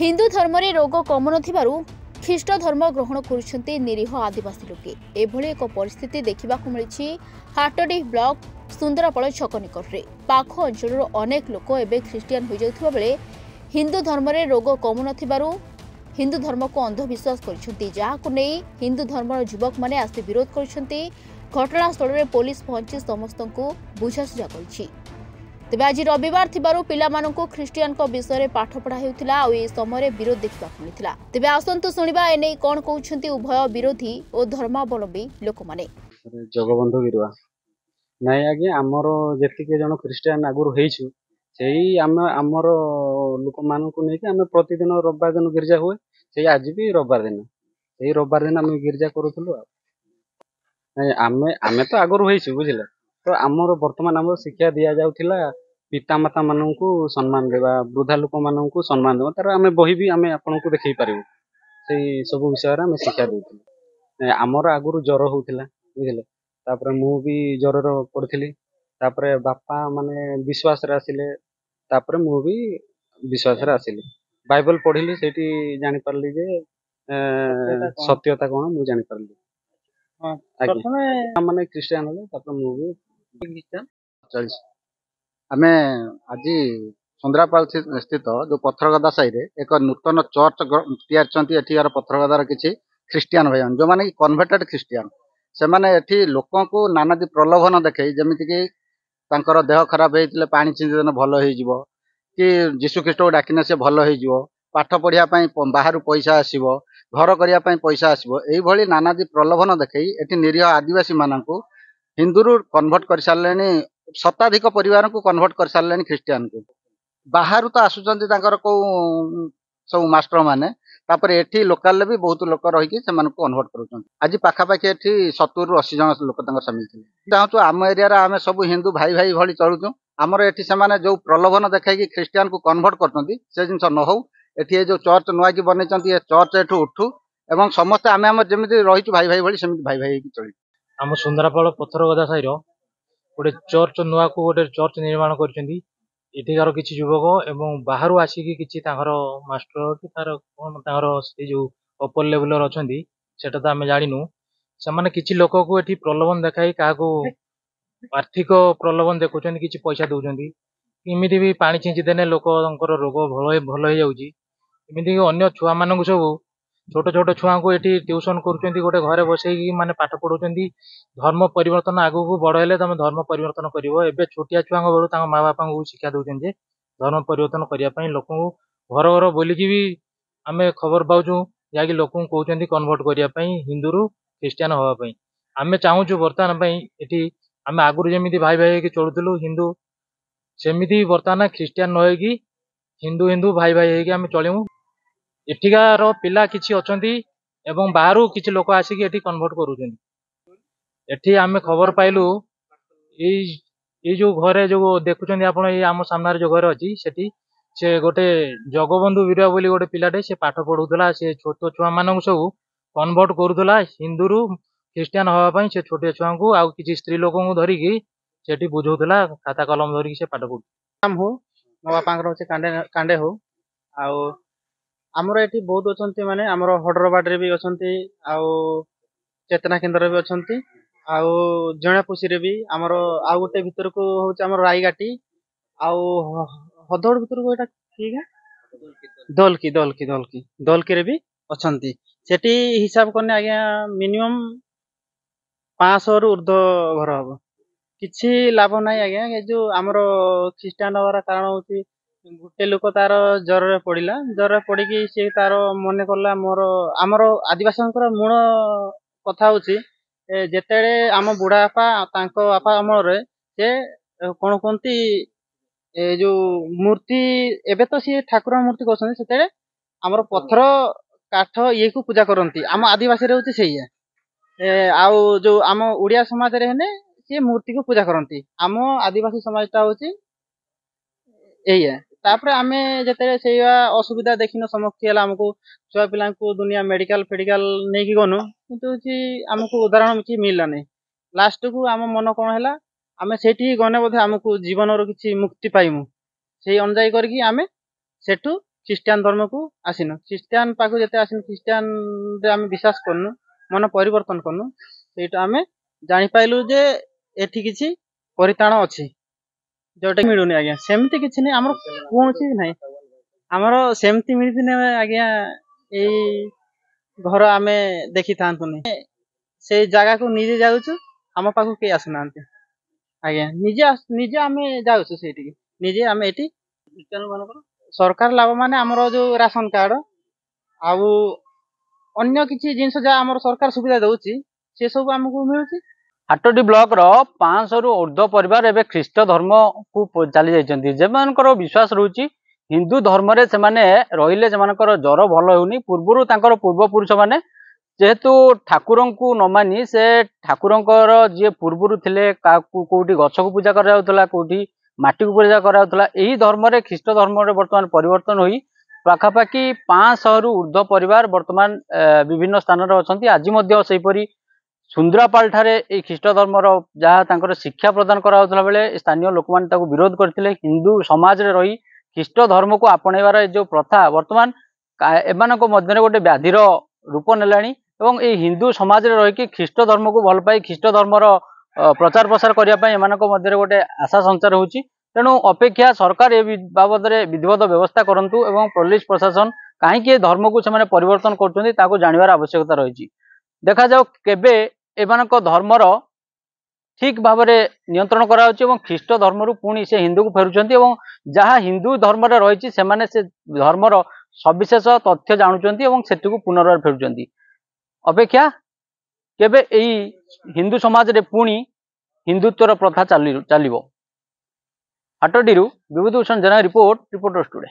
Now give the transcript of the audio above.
हिंदू धर्म रे रोग कम नथिबारु ख्रीष्ट धर्म ग्रहण करुछन्ते निरीह आदिवासी लोके। एभଳି एक परिस्थिति देखिबाकु मिलिछि हाटडी ब्लॉक सुंदरपळ छक निकटरे। पाख अंचलर अनेक लोक एबे ख्रिस्टियन हो जाउथिबा बेले हिंदू धर्म रे रोग कम नथिबारु हिंदू धर्म को अंधविश्वास करिसन्ते, जाहाकु नै हिंदू धर्मर युवक माने आसी विरोध करिसन्ते। घटनास्थल रे पुलिस पहुंची समस्तंकु बुझासुझा करिछि। तेबे आज रविवार थिबारु पिलामानंकु ख्रिस्टियन को विषय रे पाठ पढ़ा हेउथिला आ ए समय विरोध देखिबा मिलिथिला। तेबे आसंतु सुनिबा एनै कोन कहउछन्ती उभय विरोधी और धर्मावलंबी लोक माने। जगबंधु गिरुआ नाइ आगे आमर जेतिके जन ख्रिस्टियन आगुर हेइछु सेही आमर लोक मानकु नै कि आमे प्रतिदिन रविवार दिन गिरजा हुए। सेही आज भी रविवार दिन सेही रविवार दिन आमे गिरजा करूथुलु। आमे तो आगुर हेइछु बुझिले। तो आमर वर्तमान आमर शिक्षा दिया जाउथिला पिता माता मानकु सम्मान देबा, वृद्धा लोक मानकु सम्मान देबा। तार आमे बही भी आमे आपनकु देखै पारिबु। सेही सब विषय रे आमे शिक्षा देउथिलु। आमर आगुर जर होउथिला बुझिले। तापर मु भी जरर पड़थिली। तापर बापा माने विश्वास रे आसिले। तापर मु भी विश्वास रे आसिली। बाइबल पढिली सेठी जानि परली जे सत्यता कोन मु जानि परली। हां प्रथमे माने क्रिश्चियन होले तापर मु भी क्रिश्चियन चलछि। आमे आज सुंदरापाल स्थित जो पथरगदा साई रे एक नूतन चर्च तैयार चंती। एठिकार पथरगदार किछि ख्रिस्टियन भाई जो माने कन्वर्टेड ख्रिस्टियन से माने एठी लोकों को नानादी प्रलोभन देखे जेमिति कि तांकर देह खराब हेइतिले पानी छिंची देने भलो हेइ जिवो कि यीशु ख्रीष्ट को डाकिने से भलो हेइ जिवो, पाठ पढ़िया पई बाहरु पैसा आसीबो, घर करिया पई पैसा आसीबो। एई भली नानादी प्रलोभन देखे एठी निरीह आदिवासी माननकु हिंदूरु कन्वर्ट कर सारलेनी। शताधिक परिवार को कन्वर्ट कर सारलेनी ख्रिस्टियन को। बाहरु तो आसुचंती तांकर को सब मास्टर माने। तापर एठी लोकल ले भी बहुत लोक रही कि से मानको कन्वर्ट करूछन। आज पाखा पाखी एठी 70 रु 80 जन लोक तांकर शामिल थिले। चाहूछु आम एरिया रे आमे सब हिंदू भाई भाई भली चलुछु। हमर एठी से माने जो प्रलोभन देखाई कि ख्रिस्टियन को कन्वर्ट करछंती से जिंस न हो। एठी ए जो चर्च नुआ की बनेचंती ए चर्च एठू उठू एवं समस्त आमे हम जेमिति रहिछु भाई भाई भली सेमिति भाई भाई की चली। हम सुंदरापाल पथरगदा साई रो गोटे चर्च नुआ को गोटे चर्च निर्माण करछंती। एठिकार किछि युवक एवं बाहरु आसिकी किछि तांकर मास्टर कि तार कोन तांकर से जो अपर लेवलर अछंती सेटा त आमे जानिनु। से माने किछि लोक को एठी प्रलोभन देखाई काको आर्थिक प्रलोभन देखुछंती, किछि पैसा दउछंती। इमिति भी पानी छिंची देने लोकंकर रोग भलो हे जाउची। इमिति अन्य छुआ मानकु सब छोट छोट छुआ को एठी ट्यूशन करूछंती, गोटे घरे बसैकी माने पाठ पढौछंती। धर्म परिवर्तन आगु को बड़ हेले तमे धर्म परिवर्तन करिवो। एबे छोटिया छुआ बेलु तांग माँ बापा को शिक्षा दउछन जे धर्म परिवर्तन करिया पई लोकन को घर घर बोलिकी भी आमे खबर पाउछु जाकी लोकन कहउछंती कन्वर्ट करिया पई हिंदू रु क्रिश्चियन होवा पई। आमे चाहूछु वर्तमान पई एठी आमे आगुर जेमिति भाई भाई के चलुतलु हिंदू सेमिति वर्तमान क्रिश्चियन नहे कि हिंदू हिंदू भाई भाई हे कि आमे चलिमु। एठिकार पिला किछि अछंती एवं बाहरु किछि लोक आसी एठी कन्वर्ट करूछंती। एठी आमे खबर पाइलु ए जो घरे जो देखुछंती आपण ए आम सामने जो घर अछि सेठी से गोटे जगबंधु वीरा बोली गोटे पिलाटे से पाठ पढौतला। से छोट छुआ मानकु सब कन्वर्ट करूतला हिंदू रु क्रिश्चियन होवा पई। से छोटे छुआ को आ किछि स्त्री लोकन को धरि कि सेठी बुझौतला, खाता कलम धरि से पाठ पढु। नाम हो मो बापांकर होचे कांडे हो। आउ हमर एठी बहुत अछंती माने हमर हडरबाड रे भी अछंती, आउ चेतना केंद्र भी अछंती, आउ जणापुसी रे भी हमर आउ गोटे भीतर को होचे हमर राईगाटी, आउ हदड़ भीतर को एटा ठीक है दलकी रे भी अछंती। सेठी हिसाब करने आज्ञा मिनिमम 500 रु ऊर्ध्व घर हबो। किछि लाभ नाही आज्ञा। ए जो हमर ख्रिस्टियन होवार कारण होची गुटे लोक तार जर रे पडिला, जर रे पडिकी से तार मने करला मोर हमर आदिवासींकर मूल कथा होची जेतेळे आम बुढ़ा आपा तांको आपा अमर रे से कोन कोंती ए जो मूर्ति एबे तो से ठाकुर मूर्ति कोसने सेतेळे हमर पत्थर काठ ये को पूजा करंती। आम आदिवासी रे होची सेया आउ जो आम उड़िया समाज रे हेने से मूर्ति को पूजा करंती। आम आदिवासी समाज ता होची एया। तापरे आमे जेतेळे सेया असुविधा देखिनो समस्या हला हमको छुआ पिला को दुनिया मेडिकल फेडिकल नै कि गनु किंतु जी हमको उदाहरण कि मिलला नै। लास्ट को आम मन कोन हला आमे सेठी गने बोधे हमको जीवन रो किछि मुक्ति पाइमु। सेही अनुजाई करकी आमे सेठू ଖ୍ରୀଷ୍ଟିଆନ ଧର୍ମକୁ ଆସିନୁ। ଖ୍ରୀଷ୍ଟିଆନ ପାଖକୁ ଯେତେ ଆସିନୁ, ଖ୍ରୀଷ୍ଟିଆନରେ ଆମେ ବିଶ୍ୱାସ କରୁନୁ, ମନ ପରିବର୍ତ୍ତନ କରୁନୁ, ସେଇଟା ଆମେ ଜାଣିପାରିଲୁ ଯେ ଏଠି କିଛି ପରିତାଣ ଅଛି ଯୋଉଟା ମିଳୁନି ଆଜ୍ଞା। ସେମିତି କିଛି ନାହିଁ, ଆମର କୌଣସି ନାହିଁ, ଆମର ସେମିତି ମିଳିଥିଲେ ଆଜ୍ଞା ଏଇ ଘର ଆମେ ଦେଖିଥାନ୍ତୁନି। ସେଇ ଜାଗାକୁ ନିଜେ ଯାଉଛୁ, ଆମ ପାଖକୁ କେହି ଆସୁନାହାନ୍ତି ଆଜ୍ଞା। ନିଜେ ଆମେ ଯାଉଛୁ ସେଇଠିକି, ନିଜେ ଆମେ ଏଠି ସରକାର ଲାଭ ମାନେ ଆମର ଯୋଉ ରାସନ କାର୍ଡ ଆଉ ଅନ୍ୟ କିଛି ଜିନିଷ ଯାହା ଆମର ସରକାର ସୁବିଧା ଦଉଛି ସେ ସବୁ ଆମକୁ ମିଳୁଛି। ହାଟଡି ବ୍ଲକର 500ରୁ ଊର୍ଦ୍ଧ୍ୱ ପରିବାର ଏବେ ଖ୍ରୀଷ୍ଟ ଧର୍ମକୁ ଚାଲି ଯାଇଛନ୍ତି। ଯେମାନଙ୍କର ବିଶ୍ୱାସ ରହୁଛି ହିନ୍ଦୁ ଧର୍ମରେ ସେମାନେ ରହିଲେ ସେମାନଙ୍କର ଜ୍ୱର ଭଲ ହେଉନି। ପୂର୍ବରୁ ତାଙ୍କର ପୂର୍ବପୁରୁଷ ମାନେ ଯେହେତୁ ଠାକୁରଙ୍କୁ ନ ମାନି ସେ ଠାକୁରଙ୍କର ଯିଏ ପୂର୍ବରୁ ଥିଲେ, କୋଉଠି ଗଛକୁ ପୂଜା କରାଯାଉଥିଲା, କୋଉଠି ମାଟିକୁ ପୂଜା କରାଯାଉଥିଲା, ଏହି ଧର୍ମରେ ଖ୍ରୀଷ୍ଟ ଧର୍ମରେ ବର୍ତ୍ତମାନ ପରିବର୍ତ୍ତନ ହୋଇ ପାଖାପାଖି 500ରୁ ଊର୍ଦ୍ଧ୍ୱ ପରିବାର ବର୍ତ୍ତମାନ ବିଭିନ୍ନ ସ୍ଥାନରେ ଅଛନ୍ତି। ଆଜି ମଧ୍ୟ ସେହିପରି ସୁନ୍ଦ୍ରାପାଳ ଠାରେ ଏହି ଖ୍ରୀଷ୍ଟ ଧର୍ମର ଯାହା ତାଙ୍କର ଶିକ୍ଷା ପ୍ରଦାନ କରାଯାଉଥିଲା ବେଳେ ସ୍ଥାନୀୟ ଲୋକମାନେ ତାକୁ ବିରୋଧ କରିଥିଲେ। ହିନ୍ଦୁ ସମାଜରେ ରହି ଖ୍ରୀଷ୍ଟ ଧର୍ମକୁ ଆପଣେଇବାର ଏ ଯେଉଁ ପ୍ରଥା ବର୍ତ୍ତମାନ ଏମାନଙ୍କ ମଧ୍ୟରେ ଗୋଟେ ବ୍ୟାଧିର ରୂପ ନେଲାଣି ଏବଂ ଏହି ହିନ୍ଦୁ ସମାଜରେ ରହିକି ଖ୍ରୀଷ୍ଟ ଧର୍ମକୁ ଭଲ ପାଇ ଖ୍ରୀଷ୍ଟ ଧର୍ମର ପ୍ରଚାର ପ୍ରସାର କରିବା ପାଇଁ ଏମାନଙ୍କ ମଧ୍ୟରେ ଗୋଟେ ଆଶା ସଞ୍ଚାର ହେଉଛି। ତେଣୁ ଅପେକ୍ଷା ସରକାର ଏ ବାବଦରେ ବିଧିବଦ୍ଧ ବ୍ୟବସ୍ଥା କରନ୍ତୁ ଏବଂ ପୋଲିସ ପ୍ରଶାସନ କାହିଁକି ଏ ଧର୍ମକୁ ସେମାନେ ପରିବର୍ତ୍ତନ କରୁଛନ୍ତି ତାକୁ ଜାଣିବାର ଆବଶ୍ୟକତା ରହିଛି। ଦେଖାଯାଉ କେବେ ଏମାନଙ୍କ ଧର୍ମର ଠିକ ଭାବରେ ନିୟନ୍ତ୍ରଣ କରାଯାଉଛି ଏବଂ ଖ୍ରୀଷ୍ଟ ଧର୍ମରୁ ପୁଣି ସେ ହିନ୍ଦୁକୁ ଫେରୁଛନ୍ତି ଏବଂ ଯାହା ହିନ୍ଦୁ ଧର୍ମରେ ରହିଛି ସେମାନେ ସେ ଧର୍ମର ସବିଶେଷ ତଥ୍ୟ ଜାଣୁଛନ୍ତି ଏବଂ ସେଠିକୁ ପୁନର୍ବାର ଫେରୁଛନ୍ତି। ଅପେକ୍ଷା କେବେ ଏହି ହିନ୍ଦୁ ସମାଜରେ ପୁଣି ହିନ୍ଦୁତ୍ୱର ପ୍ରଥା ଚାଲିବ। ହାଟଡିରୁ Bibhuti Bhushan Jena report, reporters today.